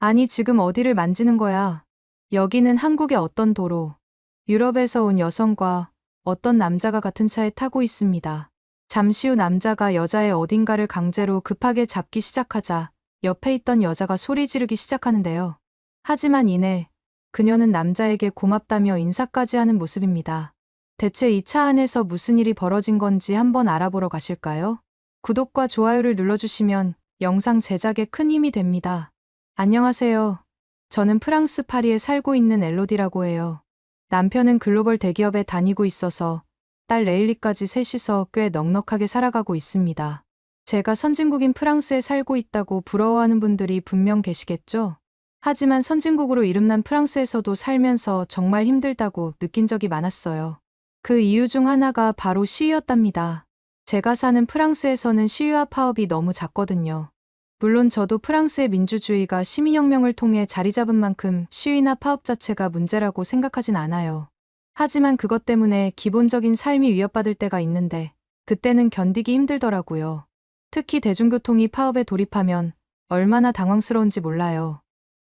아니, 지금 어디를 만지는 거야? 여기는 한국의 어떤 도로. 유럽에서 온 여성과 어떤 남자가 같은 차에 타고 있습니다. 잠시 후 남자가 여자의 어딘가를 강제로 급하게 잡기 시작하자 옆에 있던 여자가 소리 지르기 시작하는데요. 하지만 이내 그녀는 남자에게 고맙다며 인사까지 하는 모습입니다. 대체 이 차 안에서 무슨 일이 벌어진 건지 한번 알아보러 가실까요? 구독과 좋아요를 눌러주시면 영상 제작에 큰 힘이 됩니다. 안녕하세요. 저는 프랑스 파리에 살고 있는 엘로디라고 해요. 남편은 글로벌 대기업에 다니고 있어서 딸 레일리까지 셋이서 꽤 넉넉하게 살아가고 있습니다. 제가 선진국인 프랑스에 살고 있다고 부러워하는 분들이 분명 계시겠죠? 하지만 선진국으로 이름난 프랑스에서도 살면서 정말 힘들다고 느낀 적이 많았어요. 그 이유 중 하나가 바로 시위였답니다. 제가 사는 프랑스에서는 시위와 파업이 너무 잦거든요. 물론 저도 프랑스의 민주주의가 시민혁명을 통해 자리 잡은 만큼 시위나 파업 자체가 문제라고 생각하진 않아요. 하지만 그것 때문에 기본적인 삶이 위협받을 때가 있는데 그때는 견디기 힘들더라고요. 특히 대중교통이 파업에 돌입하면 얼마나 당황스러운지 몰라요.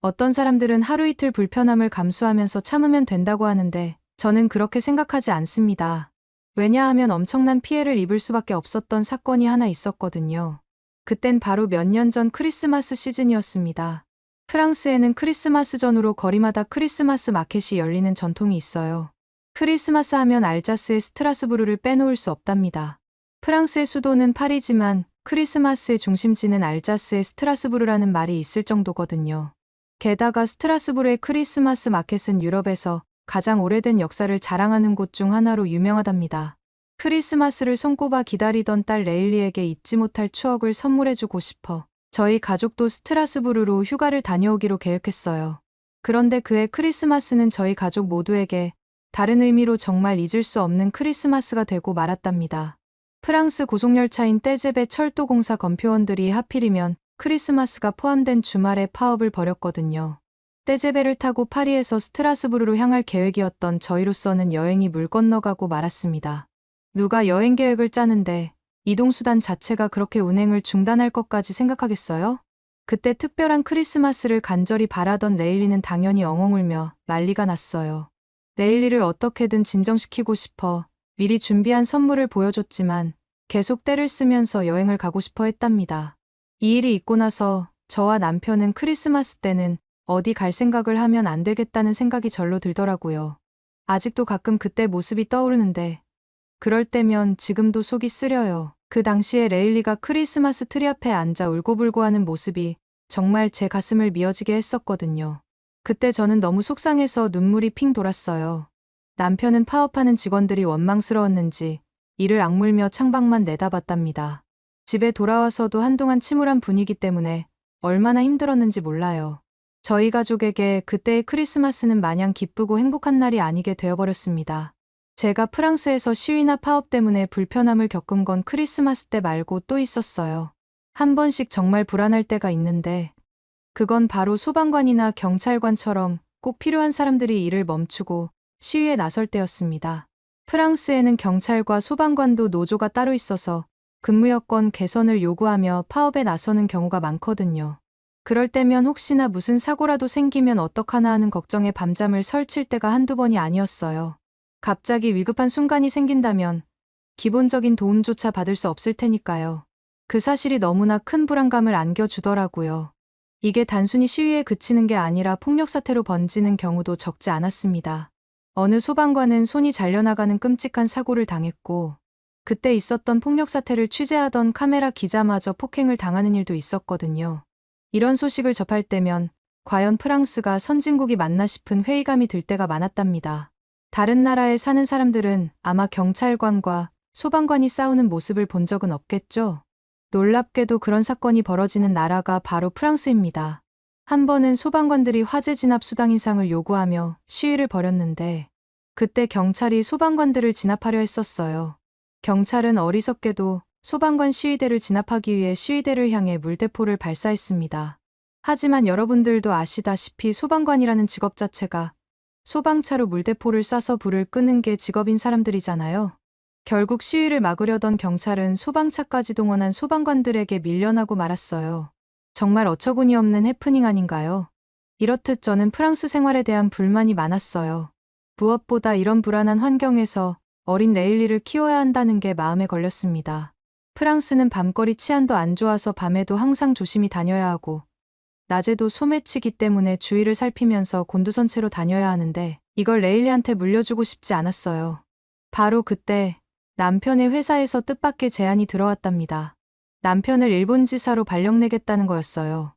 어떤 사람들은 하루 이틀 불편함을 감수하면서 참으면 된다고 하는데 저는 그렇게 생각하지 않습니다. 왜냐하면 엄청난 피해를 입을 수밖에 없었던 사건이 하나 있었거든요. 그땐 바로 몇 년 전 크리스마스 시즌이었습니다. 프랑스에는 크리스마스 전후로 거리마다 크리스마스 마켓이 열리는 전통이 있어요. 크리스마스 하면 알자스의 스트라스부르를 빼놓을 수 없답니다. 프랑스의 수도는 파리지만 크리스마스의 중심지는 알자스의 스트라스부르라는 말이 있을 정도거든요. 게다가 스트라스부르의 크리스마스 마켓은 유럽에서 가장 오래된 역사를 자랑하는 곳 중 하나로 유명하답니다. 크리스마스를 손꼽아 기다리던 딸 레일리에게 잊지 못할 추억을 선물해주고 싶어 저희 가족도 스트라스부르로 휴가를 다녀오기로 계획했어요. 그런데 그해 크리스마스는 저희 가족 모두에게 다른 의미로 정말 잊을 수 없는 크리스마스가 되고 말았답니다. 프랑스 고속열차인 떼제베 철도공사 검표원들이 하필이면 크리스마스가 포함된 주말에 파업을 벌였거든요. 떼제베를 타고 파리에서 스트라스부르로 향할 계획이었던 저희로서는 여행이 물 건너가고 말았습니다. 누가 여행 계획을 짜는데 이동수단 자체가 그렇게 운행을 중단할 것까지 생각하겠어요? 그때 특별한 크리스마스를 간절히 바라던 레일리는 당연히 엉엉 울며 난리가 났어요. 레일리를 어떻게든 진정시키고 싶어 미리 준비한 선물을 보여줬지만 계속 떼를 쓰면서 여행을 가고 싶어 했답니다. 이 일이 있고 나서 저와 남편은 크리스마스 때는 어디 갈 생각을 하면 안 되겠다는 생각이 절로 들더라고요. 아직도 가끔 그때 모습이 떠오르는데 그럴 때면 지금도 속이 쓰려요. 그 당시에 레일리가 크리스마스 트리 앞에 앉아 울고불고 하는 모습이 정말 제 가슴을 미어지게 했었거든요. 그때 저는 너무 속상해서 눈물이 핑 돌았어요. 남편은 파업하는 직원들이 원망스러웠는지 이를 악물며 창밖만 내다봤답니다. 집에 돌아와서도 한동안 침울한 분위기 때문에 얼마나 힘들었는지 몰라요. 저희 가족에게 그때의 크리스마스는 마냥 기쁘고 행복한 날이 아니게 되어버렸습니다. 제가 프랑스에서 시위나 파업 때문에 불편함을 겪은 건 크리스마스 때 말고 또 있었어요. 한 번씩 정말 불안할 때가 있는데 그건 바로 소방관이나 경찰관처럼 꼭 필요한 사람들이 일을 멈추고 시위에 나설 때였습니다. 프랑스에는 경찰과 소방관도 노조가 따로 있어서 근무 여건 개선을 요구하며 파업에 나서는 경우가 많거든요. 그럴 때면 혹시나 무슨 사고라도 생기면 어떡하나 하는 걱정에 밤잠을 설칠 때가 한두 번이 아니었어요. 갑자기 위급한 순간이 생긴다면 기본적인 도움조차 받을 수 없을 테니까요. 그 사실이 너무나 큰 불안감을 안겨주더라고요. 이게 단순히 시위에 그치는 게 아니라 폭력 사태로 번지는 경우도 적지 않았습니다. 어느 소방관은 손이 잘려나가는 끔찍한 사고를 당했고 그때 있었던 폭력 사태를 취재하던 카메라 기자마저 폭행을 당하는 일도 있었거든요. 이런 소식을 접할 때면 과연 프랑스가 선진국이 맞나 싶은 회의감이 들 때가 많았답니다. 다른 나라에 사는 사람들은 아마 경찰관과 소방관이 싸우는 모습을 본 적은 없겠죠? 놀랍게도 그런 사건이 벌어지는 나라가 바로 프랑스입니다. 한 번은 소방관들이 화재 진압 수당 인상을 요구하며 시위를 벌였는데 그때 경찰이 소방관들을 진압하려 했었어요. 경찰은 어리석게도 소방관 시위대를 진압하기 위해 시위대를 향해 물대포를 발사했습니다. 하지만 여러분들도 아시다시피 소방관이라는 직업 자체가 소방차로 물대포를 쏴서 불을 끄는 게 직업인 사람들이잖아요. 결국 시위를 막으려던 경찰은 소방차까지 동원한 소방관들에게 밀려나고 말았어요. 정말 어처구니 없는 해프닝 아닌가요? 이렇듯 저는 프랑스 생활에 대한 불만이 많았어요. 무엇보다 이런 불안한 환경에서 어린 레일리를 키워야 한다는 게 마음에 걸렸습니다. 프랑스는 밤거리 치안도 안 좋아서 밤에도 항상 조심히 다녀야 하고 낮에도 소매치기 때문에 주위를 살피면서 곤두선체로 다녀야 하는데 이걸 레일리한테 물려주고 싶지 않았어요. 바로 그때 남편의 회사에서 뜻밖의 제안이 들어왔답니다. 남편을 일본 지사로 발령내겠다는 거였어요.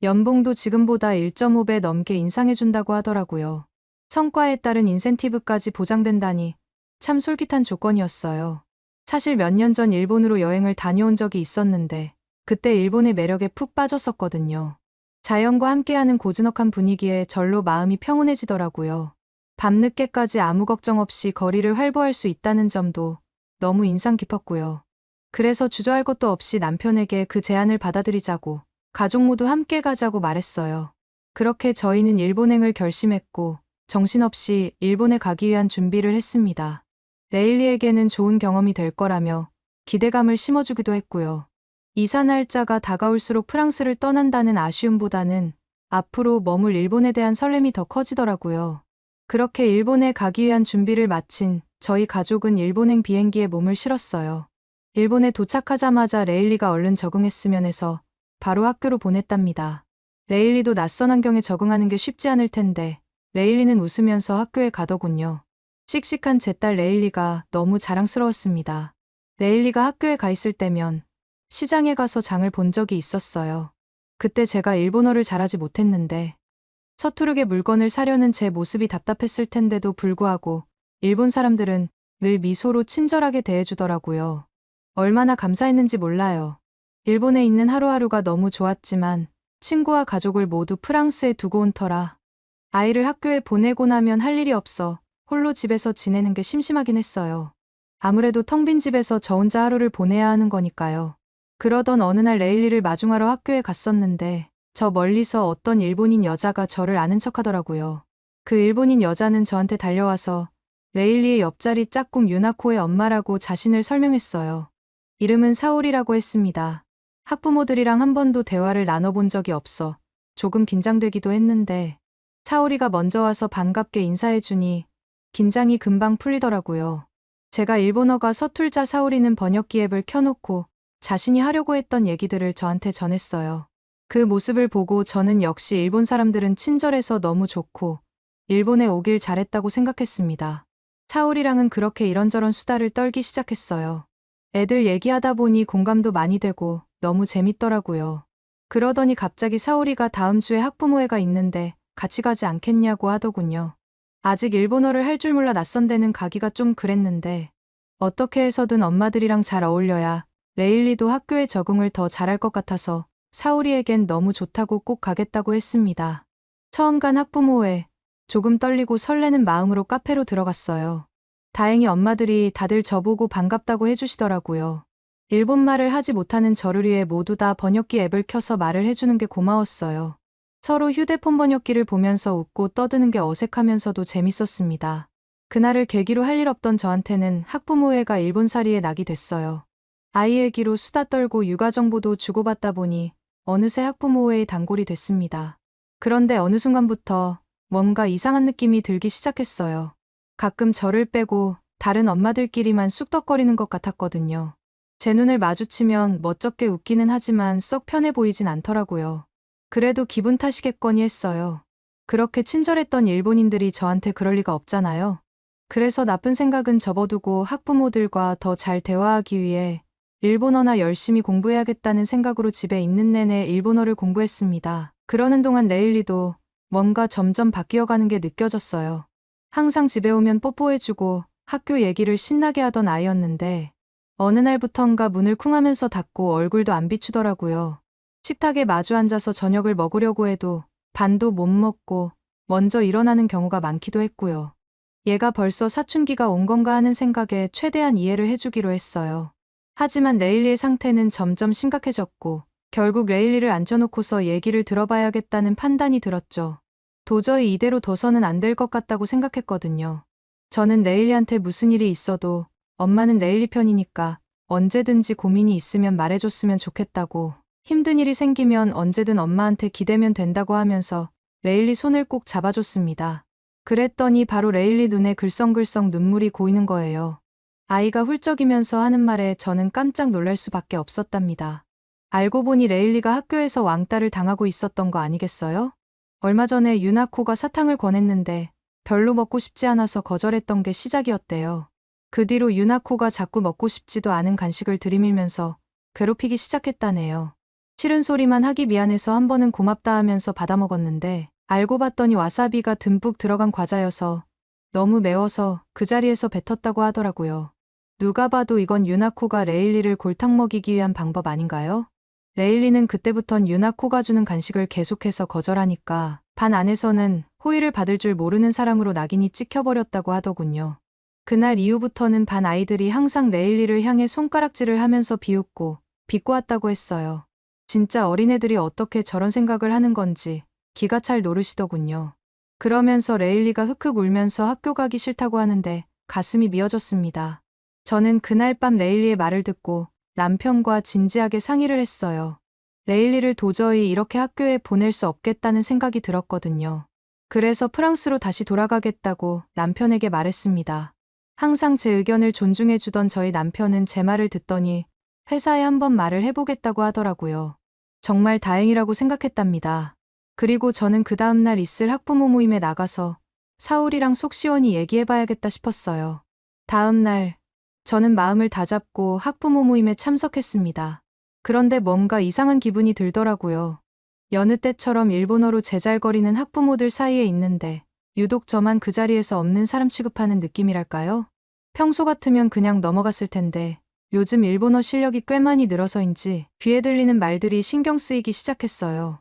연봉도 지금보다 1.5배 넘게 인상해준다고 하더라고요. 성과에 따른 인센티브까지 보장된다니 참 솔깃한 조건이었어요. 사실 몇 년 전 일본으로 여행을 다녀온 적이 있었는데 그때 일본의 매력에 푹 빠졌었거든요. 자연과 함께하는 고즈넉한 분위기에 절로 마음이 평온해지더라고요. 밤늦게까지 아무 걱정 없이 거리를 활보할 수 있다는 점도 너무 인상 깊었고요. 그래서 주저할 것도 없이 남편에게 그 제안을 받아들이자고 가족 모두 함께 가자고 말했어요. 그렇게 저희는 일본행을 결심했고 정신없이 일본에 가기 위한 준비를 했습니다. 레일리에게는 좋은 경험이 될 거라며 기대감을 심어주기도 했고요. 이사 날짜가 다가올수록 프랑스를 떠난다는 아쉬움보다는 앞으로 머물 일본에 대한 설렘이 더 커지더라고요. 그렇게 일본에 가기 위한 준비를 마친 저희 가족은 일본행 비행기에 몸을 실었어요. 일본에 도착하자마자 레일리가 얼른 적응했으면 해서 바로 학교로 보냈답니다. 레일리도 낯선 환경에 적응하는 게 쉽지 않을 텐데 레일리는 웃으면서 학교에 가더군요. 씩씩한 제 딸 레일리가 너무 자랑스러웠습니다. 레일리가 학교에 가 있을 때면 시장에 가서 장을 본 적이 있었어요. 그때 제가 일본어를 잘하지 못했는데 서투르게 물건을 사려는 제 모습이 답답했을 텐데도 불구하고 일본 사람들은 늘 미소로 친절하게 대해주더라고요. 얼마나 감사했는지 몰라요. 일본에 있는 하루하루가 너무 좋았지만 친구와 가족을 모두 프랑스에 두고 온 터라 아이를 학교에 보내고 나면 할 일이 없어 홀로 집에서 지내는 게 심심하긴 했어요. 아무래도 텅 빈 집에서 저 혼자 하루를 보내야 하는 거니까요. 그러던 어느 날 레일리를 마중하러 학교에 갔었는데 저 멀리서 어떤 일본인 여자가 저를 아는 척하더라고요. 그 일본인 여자는 저한테 달려와서 레일리의 옆자리 짝꿍 유나코의 엄마라고 자신을 설명했어요. 이름은 사오리라고 했습니다. 학부모들이랑 한 번도 대화를 나눠본 적이 없어 조금 긴장되기도 했는데 사오리가 먼저 와서 반갑게 인사해주니 긴장이 금방 풀리더라고요. 제가 일본어가 서툴자 사오리는 번역기 앱을 켜놓고 자신이 하려고 했던 얘기들을 저한테 전했어요. 그 모습을 보고 저는 역시 일본 사람들은 친절해서 너무 좋고 일본에 오길 잘했다고 생각했습니다. 사오리랑은 그렇게 이런저런 수다를 떨기 시작했어요. 애들 얘기하다 보니 공감도 많이 되고 너무 재밌더라고요. 그러더니 갑자기 사오리가 다음 주에 학부모회가 있는데 같이 가지 않겠냐고 하더군요. 아직 일본어를 할 줄 몰라 낯선 데는 가기가 좀 그랬는데 어떻게 해서든 엄마들이랑 잘 어울려야 레일리도 학교에 적응을 더 잘할 것 같아서 사오리에겐 너무 좋다고 꼭 가겠다고 했습니다. 처음 간 학부모회, 조금 떨리고 설레는 마음으로 카페로 들어갔어요. 다행히 엄마들이 다들 저보고 반갑다고 해주시더라고요. 일본말을 하지 못하는 저를 위해 모두 다 번역기 앱을 켜서 말을 해주는 게 고마웠어요. 서로 휴대폰 번역기를 보면서 웃고 떠드는 게 어색하면서도 재밌었습니다. 그날을 계기로 할 일 없던 저한테는 학부모회가 일본살이에 낙이 됐어요. 아이 얘기로 수다 떨고 육아 정보도 주고받다 보니 어느새 학부모회의 단골이 됐습니다. 그런데 어느 순간부터 뭔가 이상한 느낌이 들기 시작했어요. 가끔 저를 빼고 다른 엄마들끼리만 쑥덕거리는 것 같았거든요. 제 눈을 마주치면 멋쩍게 웃기는 하지만 썩 편해 보이진 않더라고요. 그래도 기분 탓이겠거니 했어요. 그렇게 친절했던 일본인들이 저한테 그럴 리가 없잖아요. 그래서 나쁜 생각은 접어두고 학부모들과 더 잘 대화하기 위해 일본어나 열심히 공부해야겠다는 생각으로 집에 있는 내내 일본어를 공부했습니다. 그러는 동안 레일리도 뭔가 점점 바뀌어가는 게 느껴졌어요. 항상 집에 오면 뽀뽀해주고 학교 얘기를 신나게 하던 아이였는데 어느 날부턴가 문을 쿵 하면서 닫고 얼굴도 안 비추더라고요. 식탁에 마주 앉아서 저녁을 먹으려고 해도 반도 못 먹고 먼저 일어나는 경우가 많기도 했고요. 얘가 벌써 사춘기가 온 건가 하는 생각에 최대한 이해를 해주기로 했어요. 하지만 레일리의 상태는 점점 심각해졌고 결국 레일리를 앉혀놓고서 얘기를 들어봐야겠다는 판단이 들었죠. 도저히 이대로 둬서는 안 될 것 같다고 생각했거든요. 저는 레일리한테 무슨 일이 있어도 엄마는 레일리 편이니까 언제든지 고민이 있으면 말해줬으면 좋겠다고 힘든 일이 생기면 언제든 엄마한테 기대면 된다고 하면서 레일리 손을 꼭 잡아줬습니다. 그랬더니 바로 레일리 눈에 글썽글썽 눈물이 고이는 거예요. 아이가 훌쩍이면서 하는 말에 저는 깜짝 놀랄 수밖에 없었답니다. 알고 보니 레일리가 학교에서 왕따를 당하고 있었던 거 아니겠어요? 얼마 전에 유나코가 사탕을 권했는데 별로 먹고 싶지 않아서 거절했던 게 시작이었대요. 그 뒤로 유나코가 자꾸 먹고 싶지도 않은 간식을 들이밀면서 괴롭히기 시작했다네요. 싫은 소리만 하기 미안해서 한 번은 고맙다 하면서 받아먹었는데 알고 봤더니 와사비가 듬뿍 들어간 과자여서 너무 매워서 그 자리에서 뱉었다고 하더라고요. 누가 봐도 이건 유나코가 레일리를 골탕 먹이기 위한 방법 아닌가요? 레일리는 그때부턴 유나코가 주는 간식을 계속해서 거절하니까 반 안에서는 호의를 받을 줄 모르는 사람으로 낙인이 찍혀버렸다고 하더군요. 그날 이후부터는 반 아이들이 항상 레일리를 향해 손가락질을 하면서 비웃고 비꼬았다고 했어요. 진짜 어린애들이 어떻게 저런 생각을 하는 건지 기가 찰 노릇이더군요. 그러면서 레일리가 흑흑 울면서 학교 가기 싫다고 하는데 가슴이 미어졌습니다. 저는 그날 밤 레일리의 말을 듣고 남편과 진지하게 상의를 했어요. 레일리를 도저히 이렇게 학교에 보낼 수 없겠다는 생각이 들었거든요. 그래서 프랑스로 다시 돌아가겠다고 남편에게 말했습니다. 항상 제 의견을 존중해주던 저희 남편은 제 말을 듣더니 회사에 한번 말을 해보겠다고 하더라고요. 정말 다행이라고 생각했답니다. 그리고 저는 그 다음날 있을 학부모 모임에 나가서 사울이랑 속 시원히 얘기해봐야겠다 싶었어요. 다음날 저는 마음을 다잡고 학부모 모임에 참석했습니다. 그런데 뭔가 이상한 기분이 들더라고요. 여느 때처럼 일본어로 제잘거리는 학부모들 사이에 있는데 유독 저만 그 자리에서 없는 사람 취급하는 느낌이랄까요? 평소 같으면 그냥 넘어갔을 텐데 요즘 일본어 실력이 꽤 많이 늘어서인지 귀에 들리는 말들이 신경 쓰이기 시작했어요.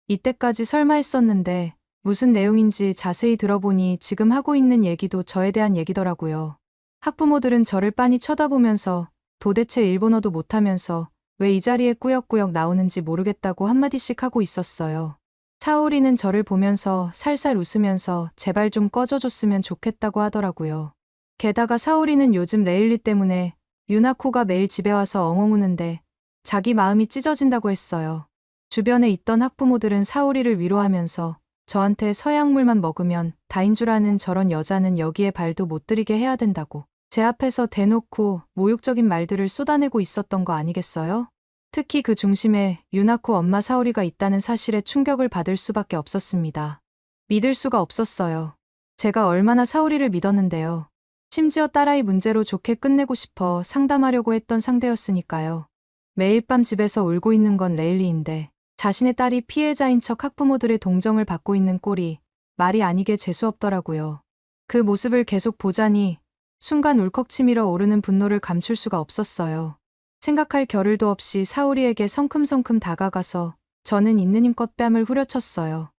이때까지 설마 했었는데 무슨 내용인지 자세히 들어보니 지금 하고 있는 얘기도 저에 대한 얘기더라고요. 학부모들은 저를 빤히 쳐다보면서 도대체 일본어도 못하면서 왜 이 자리에 꾸역꾸역 나오는지 모르겠다고 한마디씩 하고 있었어요. 사오리는 저를 보면서 살살 웃으면서 제발 좀 꺼져줬으면 좋겠다고 하더라고요. 게다가 사오리는 요즘 레일리 때문에 유나코가 매일 집에 와서 엉엉 우는데 자기 마음이 찢어진다고 했어요. 주변에 있던 학부모들은 사오리를 위로하면서 저한테 서양물만 먹으면 다인 줄 아는 저런 여자는 여기에 발도 못 들이게 해야 된다고 제 앞에서 대놓고 모욕적인 말들을 쏟아내고 있었던 거 아니겠어요? 특히 그 중심에 유나코 엄마 사오리가 있다는 사실에 충격을 받을 수밖에 없었습니다. 믿을 수가 없었어요. 제가 얼마나 사오리를 믿었는데요. 심지어 딸아이 문제로 좋게 끝내고 싶어 상담하려고 했던 상대였으니까요. 매일 밤 집에서 울고 있는 건 레일리인데 자신의 딸이 피해자인 척 학부모들의 동정을 받고 있는 꼴이 말이 아니게 재수없더라고요. 그 모습을 계속 보자니 순간 울컥 치밀어 오르는 분노를 감출 수가 없었어요. 생각할 겨를도 없이 사오리에게 성큼성큼 다가가서 저는 있는 힘껏 뺨을 후려쳤어요.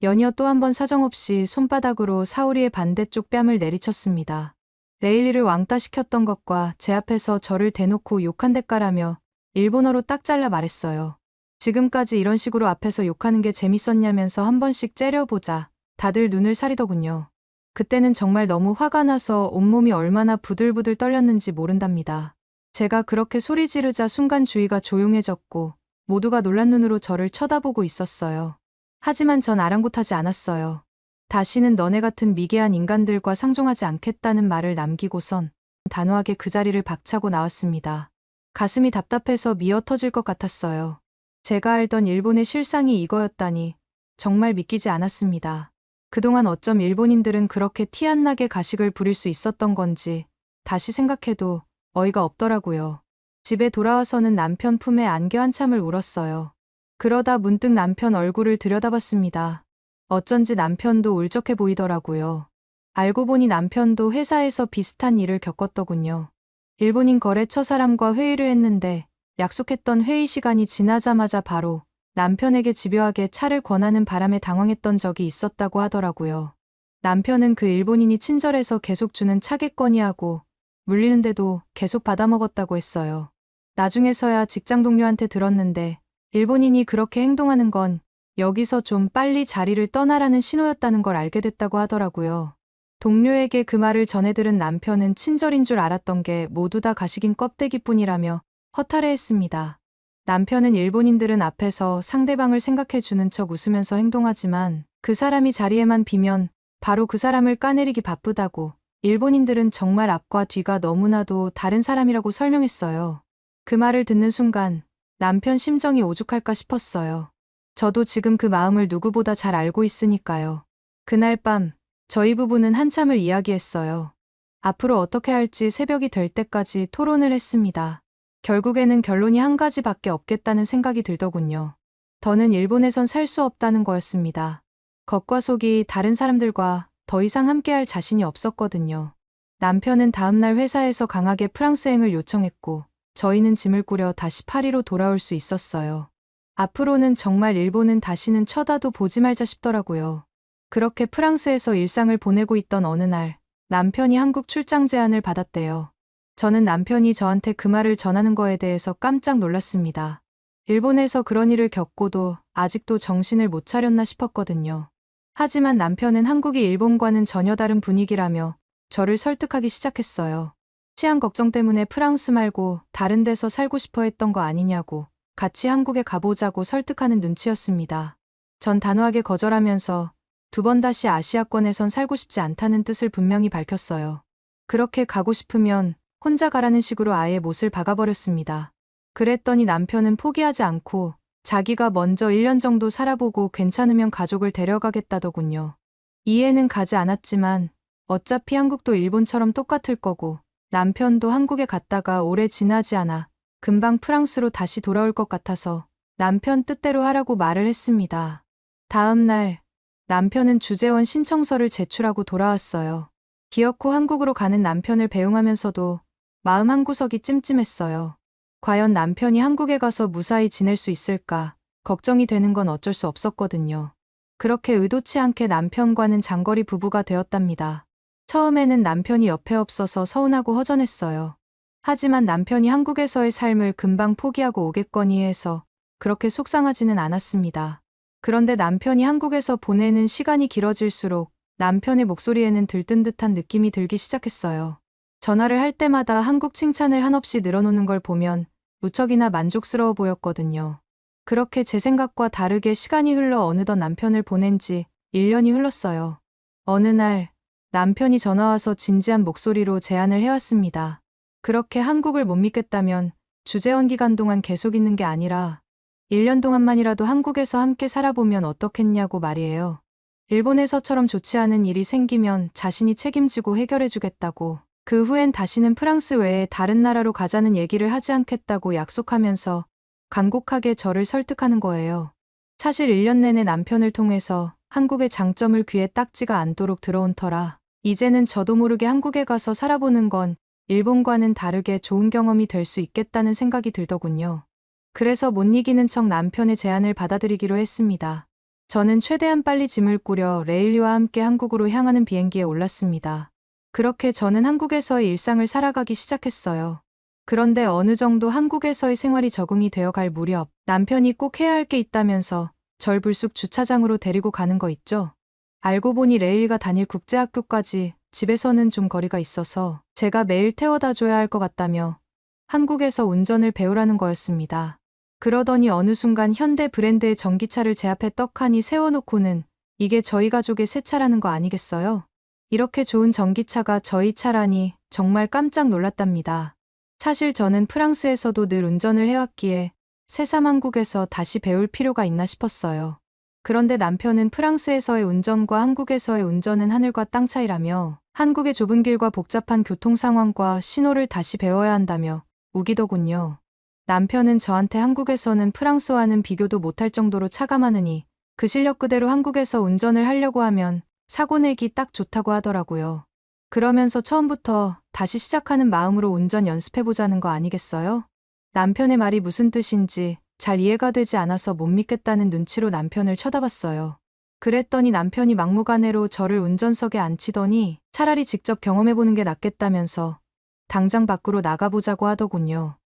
연이어 또 한 번 사정없이 손바닥으로 사오리의 반대쪽 뺨을 내리쳤습니다. 레일리를 왕따시켰던 것과 제 앞에서 저를 대놓고 욕한 대가라며 일본어로 딱 잘라 말했어요. 지금까지 이런 식으로 앞에서 욕하는 게 재밌었냐면서 한 번씩 째려보자 다들 눈을 사리더군요. 그때는 정말 너무 화가 나서 온몸이 얼마나 부들부들 떨렸는지 모른답니다. 제가 그렇게 소리 지르자 순간 주위가 조용해졌고 모두가 놀란 눈으로 저를 쳐다보고 있었어요. 하지만 전 아랑곳하지 않았어요. 다시는 너네 같은 미개한 인간들과 상종하지 않겠다는 말을 남기고선 단호하게 그 자리를 박차고 나왔습니다. 가슴이 답답해서 미어 터질 것 같았어요. 제가 알던 일본의 실상이 이거였다니 정말 믿기지 않았습니다. 그동안 어쩜 일본인들은 그렇게 티 안 나게 가식을 부릴 수 있었던 건지 다시 생각해도 어이가 없더라고요. 집에 돌아와서는 남편 품에 안겨 한참을 울었어요. 그러다 문득 남편 얼굴을 들여다봤습니다. 어쩐지 남편도 울적해 보이더라고요. 알고 보니 남편도 회사에서 비슷한 일을 겪었더군요. 일본인 거래처 사람과 회의를 했는데 약속했던 회의 시간이 지나자마자 바로 남편에게 집요하게 차를 권하는 바람에 당황했던 적이 있었다고 하더라고요. 남편은 그 일본인이 친절해서 계속 주는 차겠거니 하고 물리는데도 계속 받아먹었다고 했어요. 나중에서야 직장 동료한테 들었는데 일본인이 그렇게 행동하는 건 여기서 좀 빨리 자리를 떠나라는 신호였다는 걸 알게 됐다고 하더라고요. 동료에게 그 말을 전해 들은 남편은 친절인 줄 알았던 게 모두 다 가식인 껍데기뿐이라며 허탈해했습니다. 남편은 일본인들은 앞에서 상대방을 생각해 주는 척 웃으면서 행동하지만 그 사람이 자리에만 비면 바로 그 사람을 까내리기 바쁘다고 일본인들은 정말 앞과 뒤가 너무나도 다른 사람이라고 설명했어요. 그 말을 듣는 순간 남편 심정이 오죽할까 싶었어요. 저도 지금 그 마음을 누구보다 잘 알고 있으니까요. 그날 밤 저희 부부는 한참을 이야기했어요. 앞으로 어떻게 할지 새벽이 될 때까지 토론을 했습니다. 결국에는 결론이 한 가지밖에 없겠다는 생각이 들더군요. 더는 일본에선 살 수 없다는 거였습니다. 겉과 속이 다른 사람들과 더 이상 함께할 자신이 없었거든요. 남편은 다음날 회사에서 강하게 프랑스행을 요청했고 저희는 짐을 꾸려 다시 파리로 돌아올 수 있었어요. 앞으로는 정말 일본은 다시는 쳐다도 보지 말자 싶더라고요. 그렇게 프랑스에서 일상을 보내고 있던 어느 날 남편이 한국 출장 제안을 받았대요. 저는 남편이 저한테 그 말을 전하는 거에 대해서 깜짝 놀랐습니다. 일본에서 그런 일을 겪고도 아직도 정신을 못 차렸나 싶었거든요. 하지만 남편은 한국이 일본과는 전혀 다른 분위기라며 저를 설득하기 시작했어요. 치안 걱정 때문에 프랑스 말고 다른 데서 살고 싶어 했던 거 아니냐고 같이 한국에 가보자고 설득하는 눈치였습니다. 전 단호하게 거절하면서 두 번 다시 아시아권에선 살고 싶지 않다는 뜻을 분명히 밝혔어요. 그렇게 가고 싶으면 혼자 가라는 식으로 아예 못을 박아버렸습니다. 그랬더니 남편은 포기하지 않고 자기가 먼저 1년 정도 살아보고 괜찮으면 가족을 데려가겠다더군요. 이해는 가지 않았지만 어차피 한국도 일본처럼 똑같을 거고 남편도 한국에 갔다가 오래 지나지 않아 금방 프랑스로 다시 돌아올 것 같아서 남편 뜻대로 하라고 말을 했습니다. 다음 날 남편은 주재원 신청서를 제출하고 돌아왔어요. 기어코 한국으로 가는 남편을 배웅하면서도 마음 한구석이 찜찜했어요. 과연 남편이 한국에 가서 무사히 지낼 수 있을까 걱정이 되는 건 어쩔 수 없었거든요. 그렇게 의도치 않게 남편과는 장거리 부부가 되었답니다. 처음에는 남편이 옆에 없어서 서운하고 허전했어요. 하지만 남편이 한국에서의 삶을 금방 포기하고 오겠거니 해서 그렇게 속상하지는 않았습니다. 그런데 남편이 한국에서 보내는 시간이 길어질수록 남편의 목소리에는 들뜬 듯한 느낌이 들기 시작했어요. 전화를 할 때마다 한국 칭찬을 한없이 늘어놓는 걸 보면 무척이나 만족스러워 보였거든요. 그렇게 제 생각과 다르게 시간이 흘러 어느덧 남편을 보낸 지 1년이 흘렀어요. 어느 날 남편이 전화와서 진지한 목소리로 제안을 해왔습니다. 그렇게 한국을 못 믿겠다면 주재원 기간 동안 계속 있는 게 아니라 1년 동안만이라도 한국에서 함께 살아보면 어떻겠냐고 말이에요. 일본에서처럼 좋지 않은 일이 생기면 자신이 책임지고 해결해주겠다고. 그 후엔 다시는 프랑스 외에 다른 나라로 가자는 얘기를 하지 않겠다고 약속하면서 간곡하게 저를 설득하는 거예요. 사실 1년 내내 남편을 통해서 한국의 장점을 귀에 딱지가 않도록 들어온 터라 이제는 저도 모르게 한국에 가서 살아보는 건 일본과는 다르게 좋은 경험이 될 수 있겠다는 생각이 들더군요. 그래서 못 이기는 척 남편의 제안을 받아들이기로 했습니다. 저는 최대한 빨리 짐을 꾸려 레일리와 함께 한국으로 향하는 비행기에 올랐습니다. 그렇게 저는 한국에서의 일상을 살아가기 시작했어요. 그런데 어느 정도 한국에서의 생활이 적응이 되어갈 무렵 남편이 꼭 해야 할 게 있다면서 절 불쑥 주차장으로 데리고 가는 거 있죠. 알고 보니 레일가 다닐 국제학교까지 집에서는 좀 거리가 있어서 제가 매일 태워다 줘야 할 것 같다며 한국에서 운전을 배우라는 거였습니다. 그러더니 어느 순간 현대 브랜드의 전기차를 제 앞에 떡하니 세워놓고는 이게 저희 가족의 새 차라는 거 아니겠어요? 이렇게 좋은 전기차가 저희 차라니 정말 깜짝 놀랐답니다. 사실 저는 프랑스에서도 늘 운전을 해왔기에 새삼 한국에서 다시 배울 필요가 있나 싶었어요. 그런데 남편은 프랑스에서의 운전과 한국에서의 운전은 하늘과 땅 차이라며 한국의 좁은 길과 복잡한 교통 상황과 신호를 다시 배워야 한다며 우기더군요. 남편은 저한테 한국에서는 프랑스와는 비교도 못할 정도로 차가 많으니 그 실력 그대로 한국에서 운전을 하려고 하면 사고 내기 딱 좋다고 하더라고요. 그러면서 처음부터 다시 시작하는 마음으로 운전 연습해보자는 거 아니겠어요? 남편의 말이 무슨 뜻인지 잘 이해가 되지 않아서 못 믿겠다는 눈치로 남편을 쳐다봤어요. 그랬더니 남편이 막무가내로 저를 운전석에 앉히더니 차라리 직접 경험해보는 게 낫겠다면서 당장 밖으로 나가보자고 하더군요.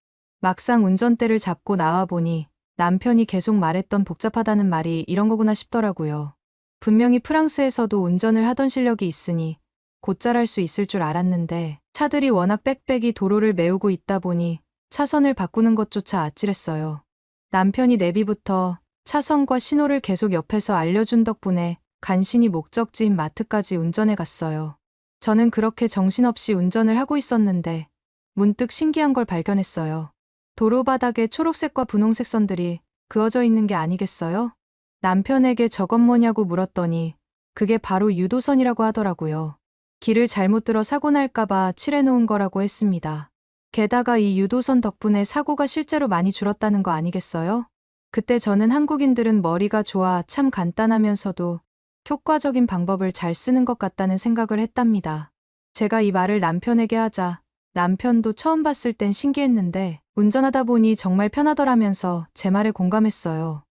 막상 운전대를 잡고 나와보니 남편이 계속 말했던 복잡하다는 말이 이런 거구나 싶더라고요. 분명히 프랑스에서도 운전을 하던 실력이 있으니 곧잘 할 수 있을 줄 알았는데 차들이 워낙 빽빽이 도로를 메우고 있다 보니 차선을 바꾸는 것조차 아찔했어요. 남편이 내비부터 차선과 신호를 계속 옆에서 알려준 덕분에 간신히 목적지인 마트까지 운전해 갔어요. 저는 그렇게 정신없이 운전을 하고 있었는데 문득 신기한 걸 발견했어요. 도로 바닥에 초록색과 분홍색 선들이 그어져 있는 게 아니겠어요? 남편에게 저건 뭐냐고 물었더니 그게 바로 유도선이라고 하더라고요. 길을 잘못 들어 사고 날까봐 칠해놓은 거라고 했습니다. 게다가 이 유도선 덕분에 사고가 실제로 많이 줄었다는 거 아니겠어요? 그때 저는 한국인들은 머리가 좋아 참 간단하면서도 효과적인 방법을 잘 쓰는 것 같다는 생각을 했답니다. 제가 이 말을 남편에게 하자 남편도 처음 봤을 땐 신기했는데 운전하다 보니 정말 편하더라면서 제 말에 공감했어요.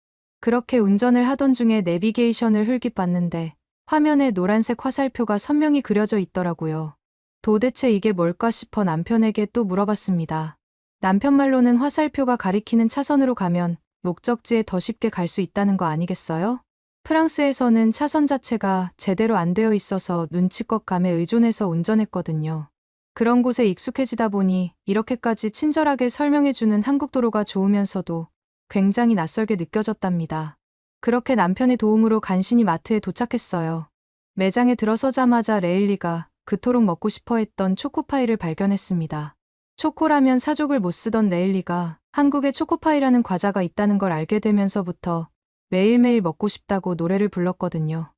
그렇게 운전을 하던 중에 내비게이션을 흘깃 봤는데 화면에 노란색 화살표가 선명히 그려져 있더라고요. 도대체 이게 뭘까 싶어 남편에게 또 물어봤습니다. 남편 말로는 화살표가 가리키는 차선으로 가면 목적지에 더 쉽게 갈 수 있다는 거 아니겠어요? 프랑스에서는 차선 자체가 제대로 안 되어 있어서 눈치껏 감에 의존해서 운전했거든요. 그런 곳에 익숙해지다 보니 이렇게까지 친절하게 설명해주는 한국 도로가 좋으면서도 굉장히 낯설게 느껴졌답니다. 그렇게 남편의 도움으로 간신히 마트에 도착했어요. 매장에 들어서자마자 레일리가 그토록 먹고 싶어 했던 초코파이를 발견했습니다. 초코라면 사족을 못 쓰던 레일리가 한국에 초코파이라는 과자가 있다는 걸 알게 되면서부터 매일매일 먹고 싶다고 노래를 불렀거든요.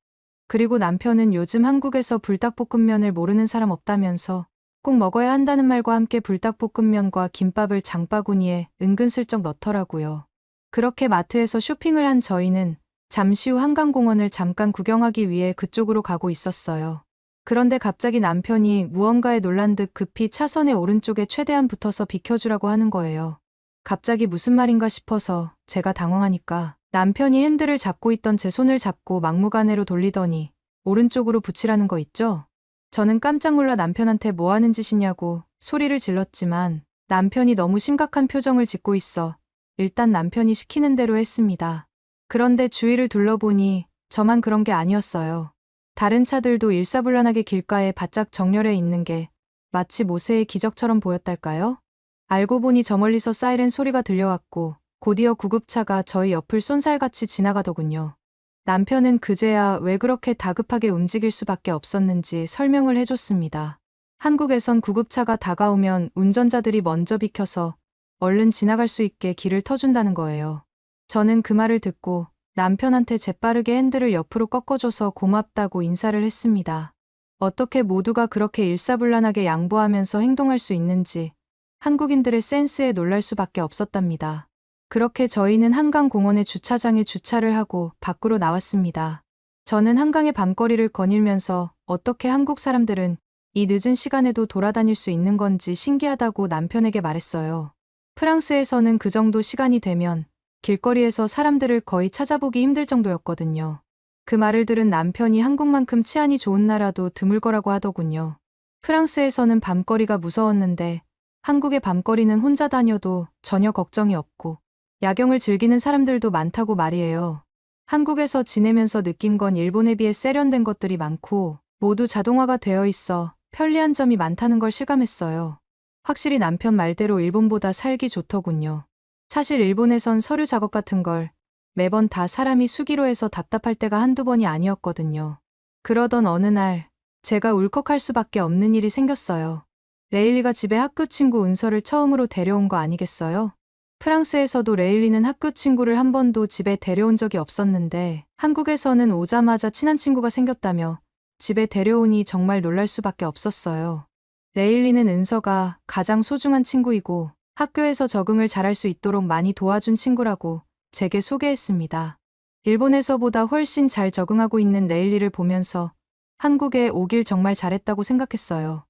그리고 남편은 요즘 한국에서 불닭볶음면을 모르는 사람 없다면서 꼭 먹어야 한다는 말과 함께 불닭볶음면과 김밥을 장바구니에 은근슬쩍 넣더라고요. 그렇게 마트에서 쇼핑을 한 저희는 잠시 후 한강공원을 잠깐 구경하기 위해 그쪽으로 가고 있었어요. 그런데 갑자기 남편이 무언가에 놀란 듯 급히 차선의 오른쪽에 최대한 붙어서 비켜주라고 하는 거예요. 갑자기 무슨 말인가 싶어서 제가 당황하니까 남편이 핸들을 잡고 있던 제 손을 잡고 막무가내로 돌리더니 오른쪽으로 붙이라는 거 있죠? 저는 깜짝 놀라 남편한테 뭐 하는 짓이냐고 소리를 질렀지만 남편이 너무 심각한 표정을 짓고 있어 일단 남편이 시키는 대로 했습니다. 그런데 주위를 둘러보니 저만 그런 게 아니었어요. 다른 차들도 일사불란하게 길가에 바짝 정렬해 있는 게 마치 모세의 기적처럼 보였달까요? 알고 보니 저 멀리서 사이렌 소리가 들려왔고 곧이어 구급차가 저희 옆을 쏜살같이 지나가더군요. 남편은 그제야 왜 그렇게 다급하게 움직일 수밖에 없었는지 설명을 해줬습니다. 한국에선 구급차가 다가오면 운전자들이 먼저 비켜서 얼른 지나갈 수 있게 길을 터준다는 거예요. 저는 그 말을 듣고 남편한테 재빠르게 핸들을 옆으로 꺾어줘서 고맙다고 인사를 했습니다. 어떻게 모두가 그렇게 일사불란하게 양보하면서 행동할 수 있는지 한국인들의 센스에 놀랄 수밖에 없었답니다. 그렇게 저희는 한강공원의 주차장에 주차를 하고 밖으로 나왔습니다. 저는 한강의 밤거리를 거닐면서 어떻게 한국 사람들은 이 늦은 시간에도 돌아다닐 수 있는 건지 신기하다고 남편에게 말했어요. 프랑스에서는 그 정도 시간이 되면 길거리에서 사람들을 거의 찾아보기 힘들 정도였거든요. 그 말을 들은 남편이 한국만큼 치안이 좋은 나라도 드물 거라고 하더군요. 프랑스에서는 밤거리가 무서웠는데 한국의 밤거리는 혼자 다녀도 전혀 걱정이 없고 야경을 즐기는 사람들도 많다고 말이에요. 한국에서 지내면서 느낀 건 일본에 비해 세련된 것들이 많고 모두 자동화가 되어 있어 편리한 점이 많다는 걸 실감했어요. 확실히 남편 말대로 일본보다 살기 좋더군요. 사실 일본에선 서류 작업 같은 걸 매번 다 사람이 수기로 해서 답답할 때가 한두 번이 아니었거든요. 그러던 어느 날 제가 울컥할 수밖에 없는 일이 생겼어요. 레일리가 집에 학교 친구 은서를 처음으로 데려온 거 아니겠어요? 프랑스에서도 레일리는 학교 친구를 한 번도 집에 데려온 적이 없었는데 한국에서는 오자마자 친한 친구가 생겼다며 집에 데려오니 정말 놀랄 수밖에 없었어요. 레일리는 은서가 가장 소중한 친구이고 학교에서 적응을 잘할 수 있도록 많이 도와준 친구라고 제게 소개했습니다. 일본에서보다 훨씬 잘 적응하고 있는 레일리를 보면서 한국에 오길 정말 잘했다고 생각했어요.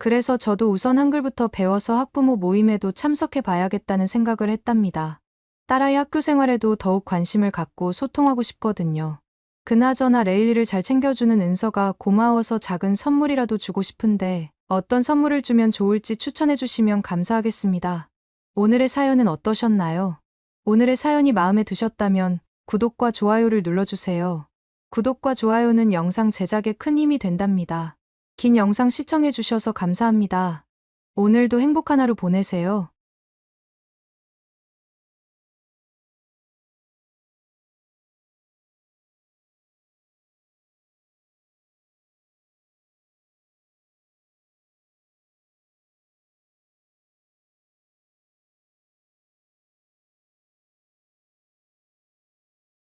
그래서 저도 우선 한글부터 배워서 학부모 모임에도 참석해 봐야겠다는 생각을 했답니다. 딸아이 학교 생활에도 더욱 관심을 갖고 소통하고 싶거든요. 그나저나 레일리를 잘 챙겨주는 은서가 고마워서 작은 선물이라도 주고 싶은데 어떤 선물을 주면 좋을지 추천해 주시면 감사하겠습니다. 오늘의 사연은 어떠셨나요? 오늘의 사연이 마음에 드셨다면 구독과 좋아요를 눌러주세요. 구독과 좋아요는 영상 제작에 큰 힘이 된답니다. 긴 영상 시청해 주셔서 감사합니다. 오늘도 행복한 하루 보내세요.